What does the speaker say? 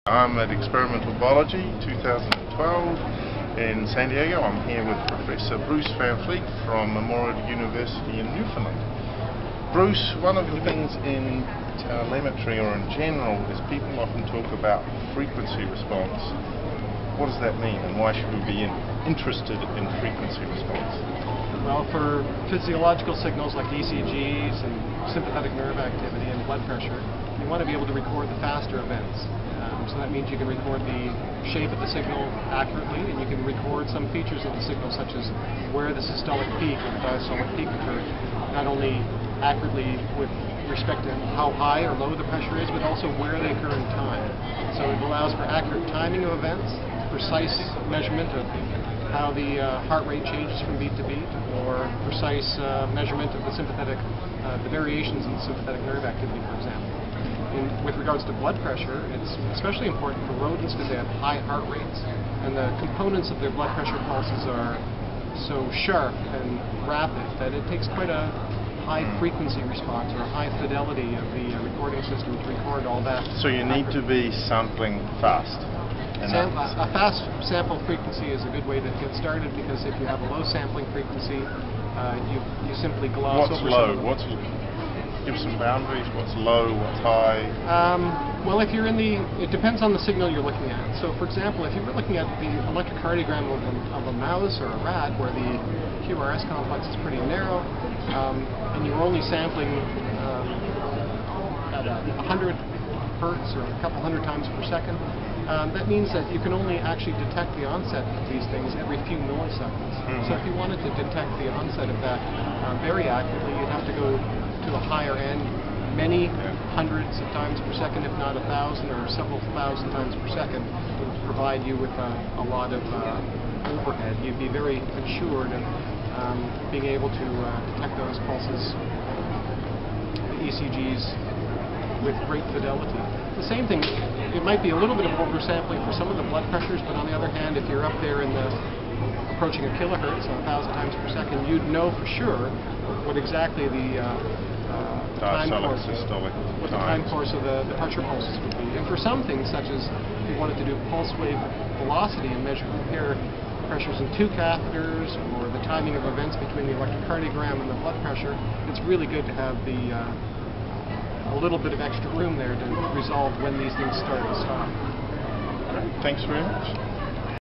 I'm at Experimental Biology 2012 in San Diego. I'm here with Professor Bruce Van Vliet from Millar University in Newfoundland. Bruce, one of the things in telemetry or in general is people often talk about frequency response. What does that mean, and why should we be interested in frequency response? Well, for physiological signals like ECGs and sympathetic nerve activity and blood pressure, you want to be able to record the faster events. So that means you can record the shape of the signal accurately, and you can record some features of the signal, such as where the systolic peak or the diastolic peak occurred, not only accurately with respect to how high or low the pressure is, but also where they occur in time. So it allows for accurate timing of events, precise measurement of how the heart rate changes from beat to beat, or precise measurement of the variations in sympathetic nerve activity, for example. With regards to blood pressure, it's especially important for rodents because they have high heart rates, and the components of their blood pressure pulses are so sharp and rapid that it takes quite a high frequency response or a high fidelity of the recording system to record all that. So you need to be sampling fast. A fast sample frequency is a good way to get started, because if you have a low sampling frequency, you simply gloss over. What's low? Give some boundaries. What's low? What's high? Well, if you're it depends on the signal you're looking at. So, for example, if you were looking at the electrocardiogram of a mouse or a rat, where the QRS complex is pretty narrow, and you're only sampling at 100 hertz or a couple hundred times per second, that means that you can only actually detect the onset of these things every few milliseconds. So if you wanted to detect the onset of that very accurately, you'd have to go to a higher end, many hundreds of times per second, if not 1,000 or several thousand times per second, would provide you with a lot of overhead. You'd be very assured of being able to detect those pulses, the ECGs, with great fidelity. The same thing, it might be a little bit of oversampling for some of the blood pressures, but on the other hand, if you're up there in approaching a kilohertz, 1,000 times per second, you'd know for sure what exactly the time course of the pressure pulses would be. And for some things, such as if you wanted to do pulse wave velocity and compare pressures in two catheters, or the timing of events between the electrocardiogram and the blood pressure, it's really good to have a little bit of extra room there to resolve when these things start and stop. Thanks very much.